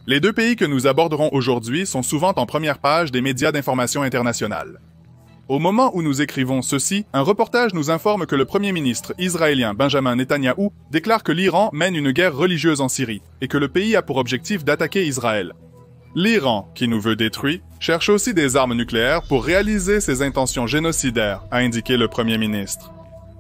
Les deux pays que nous aborderons aujourd'hui sont souvent en première page des médias d'information internationale. Au moment où nous écrivons ceci, un reportage nous informe que le premier ministre israélien Benjamin Netanyahou déclare que l'Iran mène une guerre religieuse en Syrie et que le pays a pour objectif d'attaquer Israël. L'Iran, qui nous veut détruits, cherche aussi des armes nucléaires pour réaliser ses intentions génocidaires, a indiqué le premier ministre.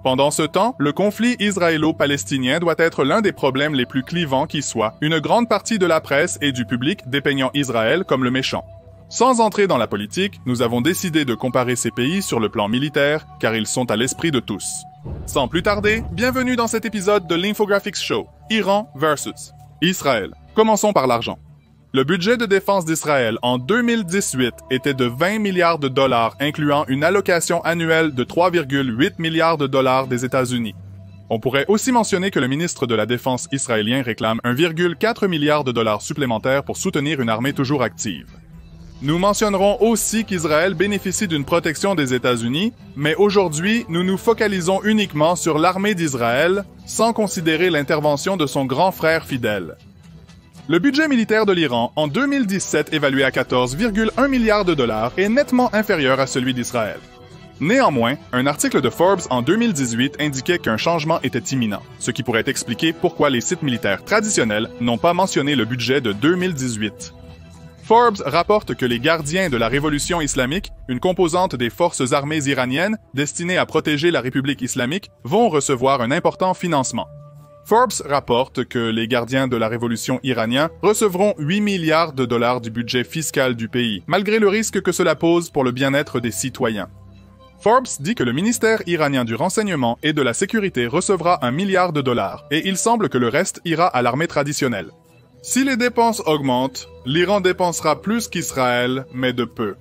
Pendant ce temps, le conflit israélo-palestinien doit être l'un des problèmes les plus clivants qui soit, une grande partie de la presse et du public dépeignant Israël comme le méchant. Sans entrer dans la politique, nous avons décidé de comparer ces pays sur le plan militaire, car ils sont à l'esprit de tous. Sans plus tarder, bienvenue dans cet épisode de l'Infographics Show, Iran versus Israël. Commençons par l'argent. Le budget de défense d'Israël en 2018 était de 20 milliards de dollars, incluant une allocation annuelle de 3,8 milliards de dollars des États-Unis. On pourrait aussi mentionner que le ministre de la Défense israélien réclame 1,4 milliard de dollars supplémentaires pour soutenir une armée toujours active. Nous mentionnerons aussi qu'Israël bénéficie d'une protection des États-Unis, mais aujourd'hui, nous nous focalisons uniquement sur l'armée d'Israël, sans considérer l'intervention de son grand frère fidèle. Le budget militaire de l'Iran, en 2017 évalué à 14,1 milliards de dollars, est nettement inférieur à celui d'Israël. Néanmoins, un article de Forbes en 2018 indiquait qu'un changement était imminent, ce qui pourrait expliquer pourquoi les sites militaires traditionnels n'ont pas mentionné le budget de 2018. Forbes rapporte que les gardiens de la révolution islamique, une composante des forces armées iraniennes destinées à protéger la République islamique, vont recevoir un important financement. Forbes rapporte que les gardiens de la révolution iranienne recevront 8 milliards de dollars du budget fiscal du pays, malgré le risque que cela pose pour le bien-être des citoyens. Forbes dit que le ministère iranien du renseignement et de la sécurité recevra 1 milliard de dollars, et il semble que le reste ira à l'armée traditionnelle. Si les dépenses augmentent, l'Iran dépensera plus qu'Israël, mais de peu.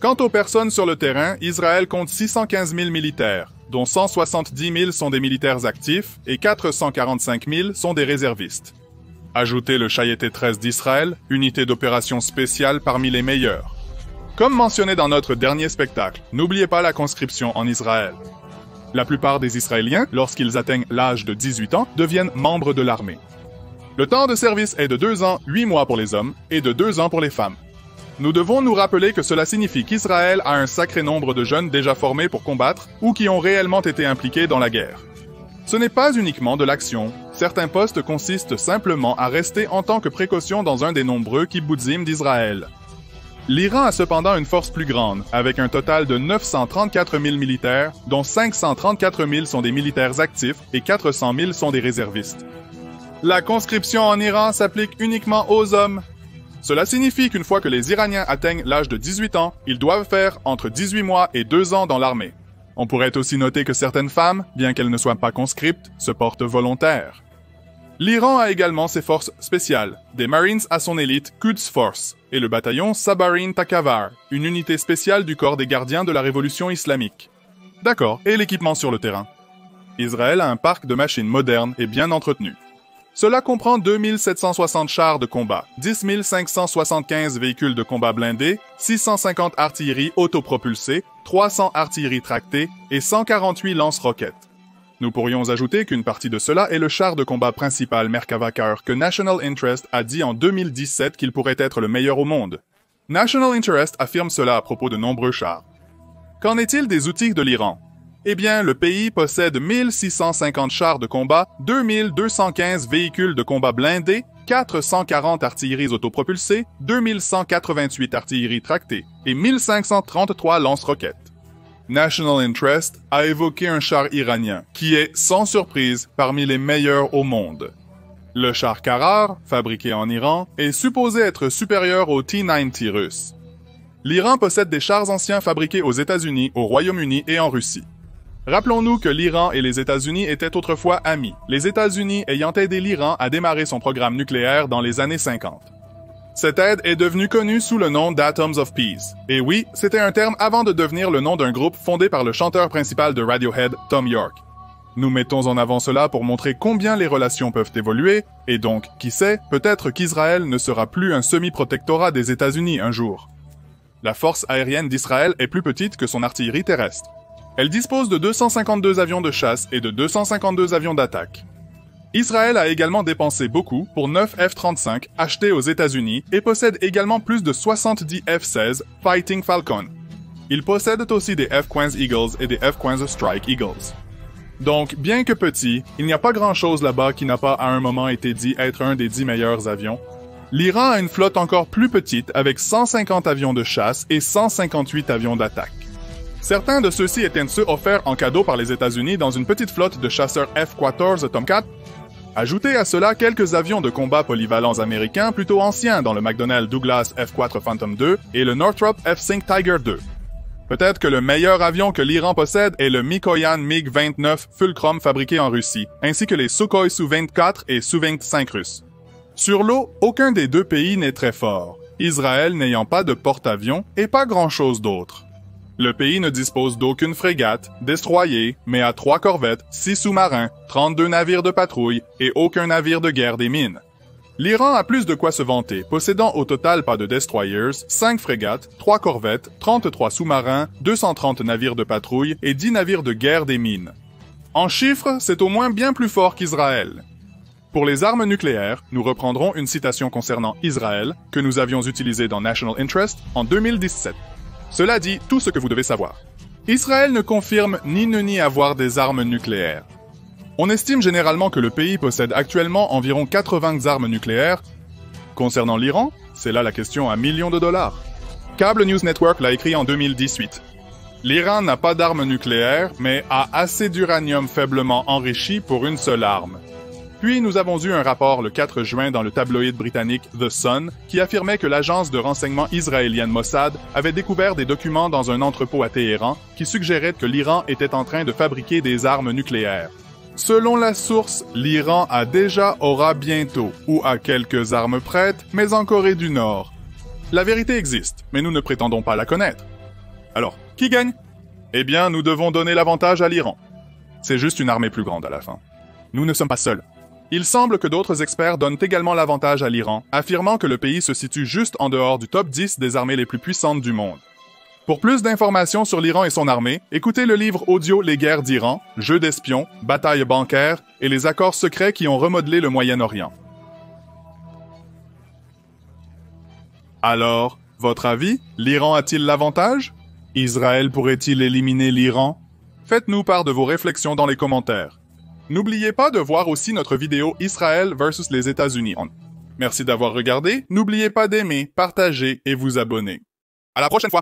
Quant aux personnes sur le terrain, Israël compte 615 000 militaires, dont 170 000 sont des militaires actifs et 445 000 sont des réservistes. Ajoutez le Chayeté 13 d'Israël, unité d'opération spéciale parmi les meilleures. Comme mentionné dans notre dernier spectacle, n'oubliez pas la conscription en Israël. La plupart des Israéliens, lorsqu'ils atteignent l'âge de 18 ans, deviennent membres de l'armée. Le temps de service est de 2 ans, 8 mois pour les hommes et de 2 ans pour les femmes. Nous devons nous rappeler que cela signifie qu'Israël a un sacré nombre de jeunes déjà formés pour combattre ou qui ont réellement été impliqués dans la guerre. Ce n'est pas uniquement de l'action. Certains postes consistent simplement à rester en tant que précaution dans un des nombreux kibbutzim d'Israël. L'Iran a cependant une force plus grande, avec un total de 934 000 militaires, dont 534 000 sont des militaires actifs et 400 000 sont des réservistes. La conscription en Iran s'applique uniquement aux hommes. Cela signifie qu'une fois que les Iraniens atteignent l'âge de 18 ans, ils doivent faire entre 18 mois et 2 ans dans l'armée. On pourrait aussi noter que certaines femmes, bien qu'elles ne soient pas conscriptes, se portent volontaires. L'Iran a également ses forces spéciales, des Marines à son élite Quds Force et le bataillon Sabarin Takavar, une unité spéciale du corps des gardiens de la révolution islamique. D'accord, et l'équipement sur le terrain. Israël a un parc de machines modernes et bien entretenu. Cela comprend 2760 chars de combat, 10 575 véhicules de combat blindés, 650 artilleries autopropulsées, 300 artilleries tractées et 148 lance-roquettes. Nous pourrions ajouter qu'une partie de cela est le char de combat principal Merkava que National Interest a dit en 2017 qu'il pourrait être le meilleur au monde. National Interest affirme cela à propos de nombreux chars. Qu'en est-il des outils de l'Iran? Eh bien, le pays possède 1650 chars de combat, 2215 véhicules de combat blindés, 440 artilleries autopropulsées, 2188 artilleries tractées et 1533 lance-roquettes. National Interest a évoqué un char iranien qui est, sans surprise, parmi les meilleurs au monde. Le char Karar, fabriqué en Iran, est supposé être supérieur au T-90 russe. L'Iran possède des chars anciens fabriqués aux États-Unis, au Royaume-Uni et en Russie. Rappelons-nous que l'Iran et les États-Unis étaient autrefois amis, les États-Unis ayant aidé l'Iran à démarrer son programme nucléaire dans les années 50. Cette aide est devenue connue sous le nom d'Atoms of Peace. Et oui, c'était un terme avant de devenir le nom d'un groupe fondé par le chanteur principal de Radiohead, Thom Yorke. Nous mettons en avant cela pour montrer combien les relations peuvent évoluer, et donc, qui sait, peut-être qu'Israël ne sera plus un semi-protectorat des États-Unis un jour. La force aérienne d'Israël est plus petite que son artillerie terrestre. Elle dispose de 252 avions de chasse et de 252 avions d'attaque. Israël a également dépensé beaucoup pour 9 F-35 achetés aux États-Unis et possède également plus de 70 F-16 Fighting Falcon. Ils possèdent aussi des F-15 Eagles et des F-15 Strike Eagles. Donc, bien que petit, il n'y a pas grand-chose là-bas qui n'a pas à un moment été dit être un des 10 meilleurs avions. L'Iran a une flotte encore plus petite avec 150 avions de chasse et 158 avions d'attaque. Certains de ceux-ci étaient ceux offerts en cadeau par les États-Unis dans une petite flotte de chasseurs F-14 Tomcat. Ajoutez à cela quelques avions de combat polyvalents américains plutôt anciens dans le McDonnell Douglas F-4 Phantom II et le Northrop F-5 Tiger II. Peut-être que le meilleur avion que l'Iran possède est le Mikoyan MiG-29 Fulcrum fabriqué en Russie, ainsi que les Sukhoi Su-24 et Su-25 russes. Sur l'eau, aucun des deux pays n'est très fort, Israël n'ayant pas de porte-avions et pas grand-chose d'autre. Le pays ne dispose d'aucune frégate, destroyer, mais a 3 corvettes, 6 sous-marins, 32 navires de patrouille et aucun navire de guerre des mines. L'Iran a plus de quoi se vanter, possédant au total pas de destroyers, 5 frégates, 3 corvettes, 33 sous-marins, 230 navires de patrouille et 10 navires de guerre des mines. En chiffres, c'est au moins bien plus fort qu'Israël. Pour les armes nucléaires, nous reprendrons une citation concernant Israël que nous avions utilisée dans National Interest en 2017. Cela dit tout ce que vous devez savoir. Israël ne confirme ni ne nie avoir des armes nucléaires. On estime généralement que le pays possède actuellement environ 80 armes nucléaires. Concernant l'Iran, c'est là la question à millions de dollars. Cable News Network l'a écrit en 2018. L'Iran n'a pas d'armes nucléaires, mais a assez d'uranium faiblement enrichi pour une seule arme. Puis nous avons eu un rapport le 4 juin dans le tabloïd britannique The Sun qui affirmait que l'agence de renseignement israélienne Mossad avait découvert des documents dans un entrepôt à Téhéran qui suggéraient que l'Iran était en train de fabriquer des armes nucléaires. Selon la source, l'Iran a déjà, aura bientôt, ou a quelques armes prêtes, mais en Corée du Nord. La vérité existe, mais nous ne prétendons pas la connaître. Alors, qui gagne? Eh bien, nous devons donner l'avantage à l'Iran. C'est juste une armée plus grande à la fin. Nous ne sommes pas seuls. Il semble que d'autres experts donnent également l'avantage à l'Iran, affirmant que le pays se situe juste en dehors du top 10 des armées les plus puissantes du monde. Pour plus d'informations sur l'Iran et son armée, écoutez le livre audio Les guerres d'Iran, Jeux d'espions, batailles bancaires et les accords secrets qui ont remodelé le Moyen-Orient. Alors, votre avis, l'Iran a-t-il l'avantage? Israël pourrait-il éliminer l'Iran? Faites-nous part de vos réflexions dans les commentaires. N'oubliez pas de voir aussi notre vidéo Israël versus les États-Unis. Merci d'avoir regardé, n'oubliez pas d'aimer, partager et vous abonner. À la prochaine fois!